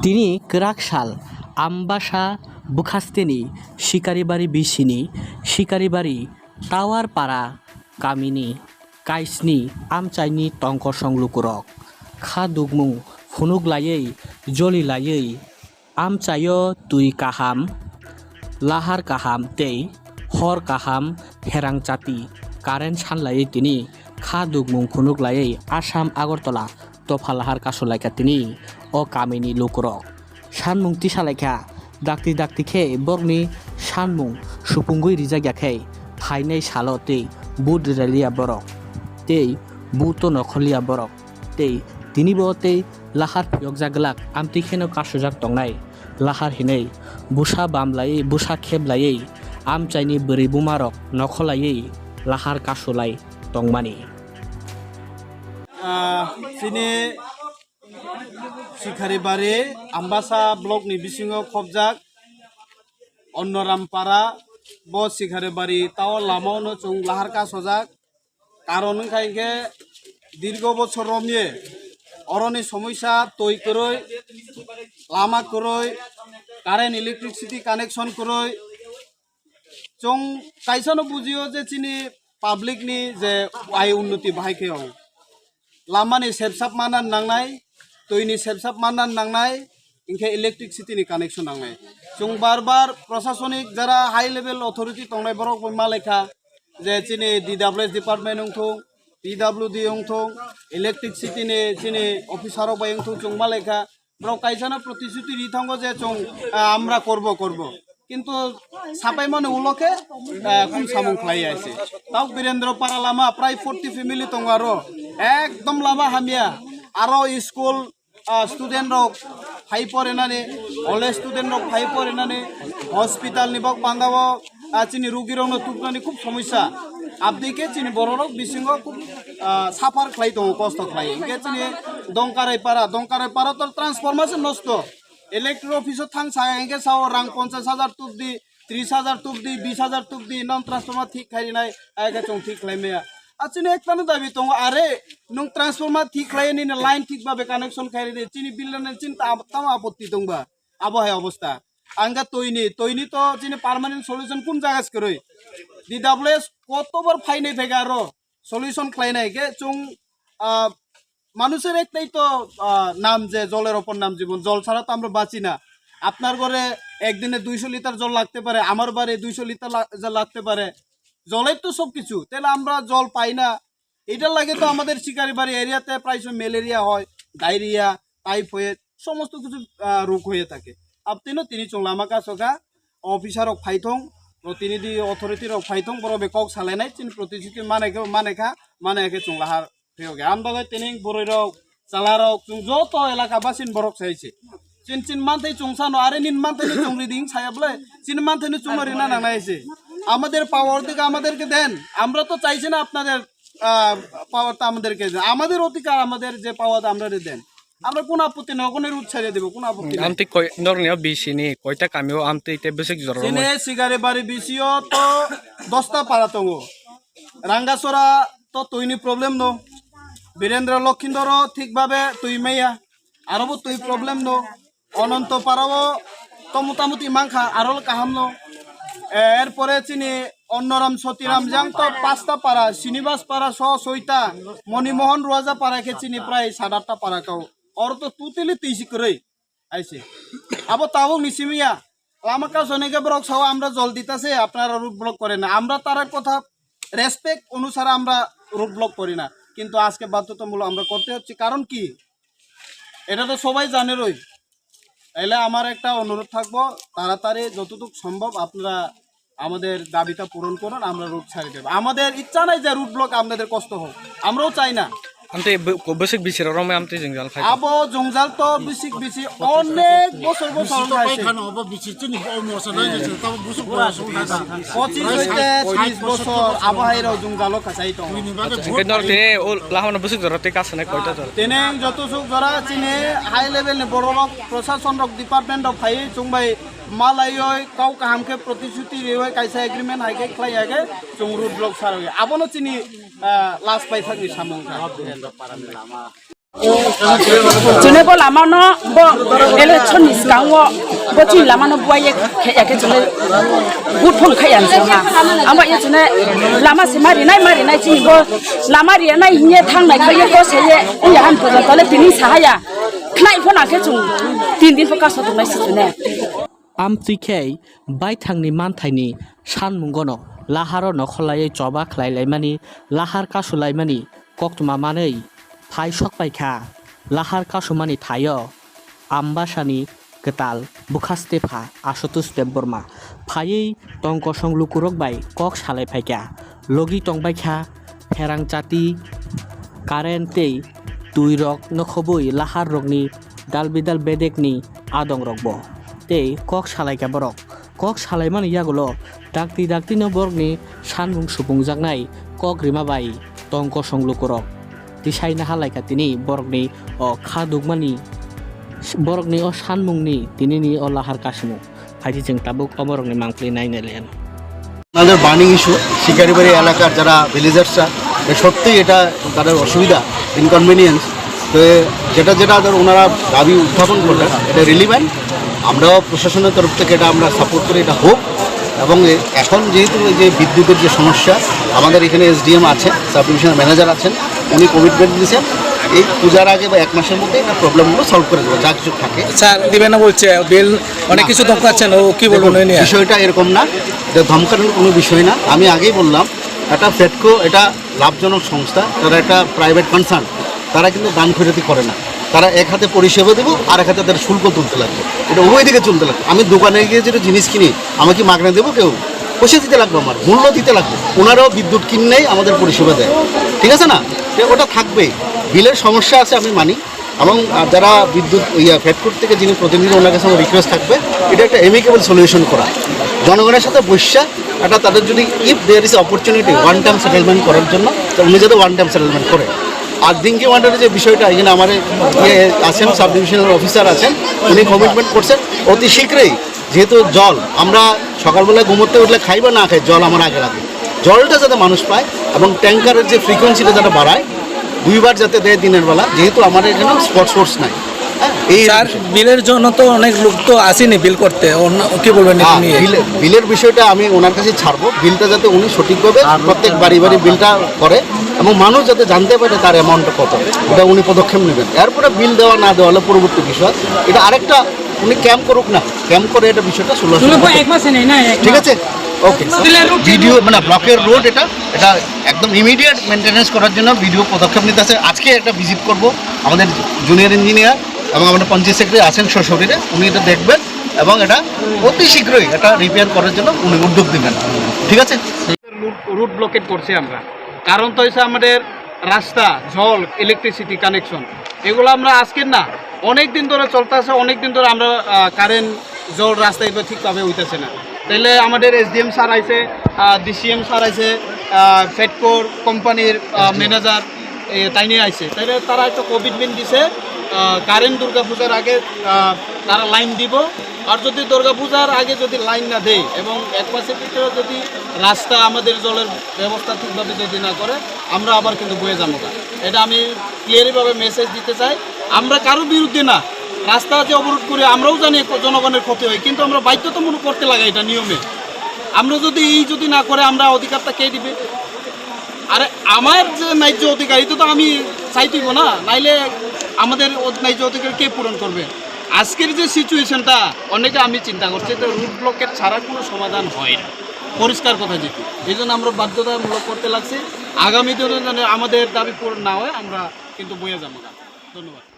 তিনি কেরাকশাল আমবাসা বুখাস্তেনি শিকারিবাড়ি বিশিনি শিকারিবাড়ি টাওয়ারপাড়া কামিনি কাইসনি আমচাইনি টंक संलुकुरक खा दुगमुं फुनुगलायै जलिलायै आमचायो तुई काहाम लाहार काहाम तै हर काहाम हेरांचाति कारेन्ट सानलायै तिनि खा दुगमुं फुनुगलायै आसाम आगरतला तफालाहार कासलायका तिनि अ कामिनि लुकुरक सानमुं तिसालायखा दाक्ति दाक्तिखे बरनि सानमुं सुपुंगुइ रिजाग्याखै फाइनै सालो तै बुद रेलिया बरक tei buto nokholia borok tei tini bo tei lahar yokjaglak amti kheno kasujak tongnai lahar hinei busa bamlai busa kheblai amchaini bwri bumarok nokholai lahar kasulai tongmani sini Sikaribari Ambasa blok ni bisingo khobjak Onnorampara bo Sikaribari tao lamao no chung lahar kasojak কারণ খাইকে দীর্ঘ বছর রমিয়ে অরণি সমস্যা তৈ করই Lama করই current electricity connection করই চং কাইসানো বুঝিও যে চিনি পাবলিকনি যে আই উন্নতি বাহাইকে লামানি সেবসাব মানান নাংনাই তৈনি সেবসাব মানান নাংনাই ইনকে ইলেকট্রিসিটিনি কানেকশন নাংনাই চং বারবার প্রশাসনিক যারা হাই লেভেল অথরিটি তংনাই বরক মালেখা যে চিনি DWS ডিপার্টমেন্ট হংথং PWD হংথং ইলেকট্রিসিটি নে চিনি অফিসার বাই হংথং চং মালেখা ব্রক কাইসানা প্রতিশ্রুতি রিথাঙ্গ যে চং আমরা করব কিন্তু সাপাই মানে উলকে কোন সামুং খাই আছে তাও বীরেন্দ্র পাড়া লামা প্রায় 40 ফ্যামিলি দং আরো একদম লামা হামিয়া আরো স্কুল স্টুডেন্ট রক ফাই পড়েনানে কলেজ স্টুডেন্ট রক ফাই পড়েনানে হসপিটাল নিবক বান্দাব চিনি রুগীরনো তুকনানি খুব সমস্যা আপদিকে চিনি বড়রক বিসিঙ্গ খুব সাফার খাই দং কষ্ট খাই ইনকে চিনি দংকারাই পারা তো ট্রান্সফরমার নষ্ট ইলেকট্রিক অফিসত থাং সায় ইনকে সাও রাং 50,000 তুক দি 30,000 তুক দি 20,000 তুক দি নন ট্রান্সফরমার ঠিক খাই নাই আগে চং ঠিক খাইমেয়া চিনি একটানো দাবি দং আরে নং ট্রান্সফরমার ঠিক খাইনি লাইন ঠিকভাবে কানেকশন খাই দে চিনি বিলনের চিন্তা তাম আপত্তি দংবা আবহাওয়া অবস্থা আঙ্গা তৈনি তো চিনি পার্মানেন্ট সলিউশন কোন জায়গায় করই DWS কতবার ফাইনে থেকে আরো সলিউশন খাইনাই গে চং মানুষের একটাই তো নাম যে জলের ওপর নাম জীবন জল ছাড়া তো আমরা বাঁচি না আপনার ঘরে একদিনে 200 লিটার জল লাগতে পারে আমার বাড়ি 200 লিটার জল লাগতে পারে জলের তো সবকিছু তাহলে আমরা জল পাই না এটার লাগে তো আমাদের শিকারিবাড়ি এরিয়াতে প্রায় ম্যালেরিয়া হয় ডায়রিয়া টাইফয়েড সমস্ত কিছু রোগ হয়ে থাকে আপনি তিনি চংলা আমাকা সকা অফিসার ফাইথং প্রতিনিধি অথরিটির ফাইথং বড় বেকক সালাইনাই চিন প্রতিশ্রুতি মানেকে চংলাহার ফেওগে আমদাগে তিনি বড়ই রক চালা রক চুং যত এলাকা বাসিন বরক চাইছে চিন মানতে চংসানো আরে নিন মানতে চংরি দিং ছায়াবলে চিন মানতে চুমরি না নাইছে আমাদের পাওয়ার দিকে আমাদেরকে দেন আমরা তো চাইছি না আপনাদের পাওয়ারটা আমাদেরকে দেন আমাদের অধিকার আমাদের যে পাওয়ার আমরা দেন আমরা কোন আপত্তি নগনের উৎসাহে দেব কোন আপত্তি আমতে কয় নরনিয়া বিশিনি কয়টা কামিও আমতে ইতে বেশি জরর সিনে সিগারেবাড়ি বিশিও তো 10টা পাড়া তঙ্গ রাঙ্গাসরা তো তৈনি প্রবলেম নো বীরেন্দ্র লক্ষিন্দর ঠিকভাবে তুই মেয়া আরবো তুই প্রবলেম নো অনন্ত পাড়াও তো মোটামুটি মাংখা আরল কাহাম নো এরপরে চিনি অন্নরাম সতীরাম যাং তো 5টা পাড়া শ্রীনিবাস পাড়া সহ 6টা মণিমোহন রোজা পাড়াকে চিনি প্রায় 7-8টা পাড়া কাও और तो तुतिली तीसी करई आइसे अब ताও নিসিমিয়া লামাকা জনেকে ব্লক সহ আমরা জল দিতাছে আপনারা রুট ব্লক করে না আমরা তার কথা রেসপেক্ট অনুসারে আমরা রুট ব্লক করি না কিন্তু আজকে বাধ্যতামূলক আমরা করতে হচ্ছে কারণ কি এটা তো সবাই জানে রই তাইলে আমার একটা অনুরোধ থাকবো তাড়াতাড়ি যতটুকু সম্ভব আপনারা আমাদের দাবিটা পূরণ করুন আমরা রুট ছাড়িয়ে দেব আমাদের ইচ্ছা নাই যে রুট ব্লক আপনাদের কষ্ট হোক আমরাও চাই না আমতে বেশি বেশি রমে আমতে জংজাল খাই আবো জংজাল তো বেশি অনেক বছর খাইছে খানো অব বেশি চিনি অলমোস্ট নাই যে তাও বুসু পঁচিশ হইতে 30 বছর আবহাইর জংজাল খাইছে তো কে নরতে ও লাহন বেশি জরতে কাছে না কয়টা জর তেনে যত সুখ জরা চিনে হাই লেভেল নে বড় রক প্রশাসন রক ডিপার্টমেন্ট অফ ফাই চংবাই মালায়ই কাউ কাহামকে প্রতিশ্রুতি রেওয় কাইসা এগ্রিমেন্ট হাইকে খাই আগে চং রুট ব্লক সারগে আবনো চিনি লাস্ট পাই থাকি সামংকা jene bo lama no bo election is kang wo bo chi lama no bo ye ya ke jene gut phong khayan sa ma amba ye jene lama se mari nai chi bo lama ri nai nye thang nai khaye ko se ye ya han po ta le tini sa ya khnai phona ke chung tin focus to nai si jene आमथिखाय बायथांनि मानथायनि सानमुंगनो लाहारो नखलायै चबा ख्लायलायमानि लाहार कासुलायमानि कक्तमामानै फाय सकपायखा लाहार कासुमानि थायो आम्बासानि गताल बुखास्तेफा Ashutosh Debbarma फायै टंकसं लुकुरक bye कक सालायफायखा लगी टंबायखा फेरांचाति कारेन्टै तुइरक नखबुय लाहार रगनि दालबिदाल बेदेकनि आदं रगबो tei kok salai ka borok kok salai mani yagulo dakti no borokni sanmung supungjaknai kok rima bai tongko songlukurok tisai na halai ka tini borokni o khadukmani borokni o sanmungni tinini o lahar kasimu haji jeng tabuk o borokni mangpli naine len আমাদের burning issue শিকারিবাড়ি এলাকার যারা ভিলেজার্সরা সত্যিই এটা তাদের অসুবিধা inconvenience তো যেটা ধর ওনারা দাবি উত্থাপন করলেন এটা রিলিভেন্ট আমরাও প্রশাসনের তরফ থেকে এটা আমরা সাপোর্ট করি এটা হোক এবং এখন যেহেতু এই যে বিদ্যুতের যে সমস্যা আমাদের এখানে এসডিএম আছে সাব ডিভিশনাল ম্যানেজার আছেন উনি কমিটমেন্ট দিয়েছেন এই পূজার আগে বা 1 মাসের মধ্যে এটা প্রবলেমগুলো সলভ করে দেবো যা কিছু থাকে স্যার দিবেন না বলছে বিল অনেক কিছু ধমকাচ্ছেন ও কি বলবো বিষয়টা এরকম না এটা ধমকানোর কোনো বিষয় না আমি আগেই বললাম একটা ফেডকো এটা লাভজনক সংস্থা তারা একটা প্রাইভেট কনসার্ন তারা কিন্তু দান ফেরতি করে না তারা এক হাতে পরিষেবা দেবো আর এক হাতে তাদের শুল্ক তুলতে লাগবে এটা উভয় দিকে চলতে লাগবে আমি দোকানে গিয়ে যেটা জিনিস কিনি আমাকে মাগনা দেবো কেউ পয়সা দিতে লাগবে আমার মূল্য দিতে লাগবে ওনারাও বিদ্যুৎ কিনেই আমাদের পরিষেবা দেয় ঠিক আছে না ওটা থাকবেই বিলের সমস্যা আছে আমি মানি এবং যারা বিদ্যুৎ ফেডকোর থেকে যিনি প্রতিনিধি ওনার কাছে আমার রিকোয়েস্ট থাকবে এটা একটা এমিকেবল সলিউশন করা জনগণের সাথে বসা একটা তাদের যদি if there is opportunity one time settlement করার জন্য উনি যাতে ওয়ান টাইম সেটেলমেন্ট করে আর দিঙ্কি ওয়ান্ডারের যে বিষয়টা এখানে আমার আছেন সাব ডিভিশনাল অফিসার আছেন উনি কমিটমেন্ট করছেন অতি শীঘ্রই যেহেতু জল আমরা সকালবেলা ঘুমোতে উঠলে খাই বা না খাই জল আমার আগে লাগে জলটা যাতে মানুষ পায় এবং ট্যাঙ্কারের যে ফ্রিকোয়েন্সিটা যাতে বাড়ায় 2 বার যাতে দেয় দিনের বেলা যেহেতু আমাদের এখানে স্পট সোর্স নাই এই স্যার বিলের জন্য তো অনেক লোক তো আসেনি বিল করতে কি বলবেন বিলের বিষয়টা আমি ওনার কাছে ছাড়বো বিলটা যাতে উনি সঠিকভাবে প্রত্যেক বাড়ি বিলটা করে এবং মানুষ যাতে জানতে পারে তার অ্যামাউন্টটা কত এটা উনি পদক্ষেপ নেবেন এরপরে বিল দেওয়া না দেওয়া হলে পরবর্তী বিষয় এটা আরেকটা উনি ক্যাম্প করুক না ক্যাম্প করে এটা বিষয়টা ঠিক আছে ওকে ভিডিও মানে ব্লকের রোড এটা একদম ইমিডিয়েট মেনটেন্যান্স করার জন্য ভিডিও পদক্ষেপ নিতে আছে আজকে একটা ভিজিট করব আমাদের জুনিয়র ইঞ্জিনিয়ার এবং আমাদের পঞ্চায়েত সেক্রেটারি আছেন সশরীরে উনি এটা দেখবেন এবং এটা অতি শীঘ্রই এটা রিপেয়ার করার জন্য উনি উদ্যোগ নেবেন ঠিক আছে রুট ব্লকেট করছি আমরা কারণ তো হচ্ছে আমাদের রাস্তা জল ইলেকট্রিসিটি কানেকশন এগুলো আমরা আজকের না অনেক দিন ধরে চলতে আছে অনেক দিন ধরে আমরা কারেন্ট জল রাস্তা এগুলো ঠিকভাবে হইতেছে না তাইলে আমাদের এসডিএম স্যার আইছে ডিসিএম স্যার আইছে ফেডকোর কোম্পানির ম্যানেজার তাই নিয়ে আইছে তাইলে তারা একটা কমিটমেন্ট দিছে কারেন্ট দুর্গাপূজার আগে তারা লাইন দিব আর যদি দুর্গাপূজার আগে যদি লাইন না দেয় এবং 1 মাসের ভিতরে যদি রাস্তা আমাদের জলের ব্যবস্থা ঠিকভাবে যদি না করে আমরা আবার কিন্তু বয়ে যাবো না এটা আমি ক্লিয়ারভাবে মেসেজ দিতে চাই আমরা কারোর বিরুদ্ধে না রাস্তা যে অবরোধ করি আমরাও জানি জনগণের ক্ষতি হয় কিন্তু আমরা বাধ্যতামূলক করতে লাগে এটা নিয়মে আমরা যদি না করে আমরা অধিকারটা কে দিবে আরে আমার যে ন্যায্য অধিকার এটা তো আমি চাইতেইব না নাইলে আমাদের ন্যায্য অধিকার কে পূরণ করবে আজকের যে সিচুয়েশনটা অনেকে আমি চিন্তা করছি যে রুট ব্লকেট ছাড়া কোনো সমাধান হয় না পরিষ্কার কথা যেটি এই জন্য আমরা বাধ্যতামূলক করতে লাগছি আগামী দিনে আমাদের দাবি পূরণ না হয় আমরা কিন্তু বয়ে যাবো না ধন্যবাদ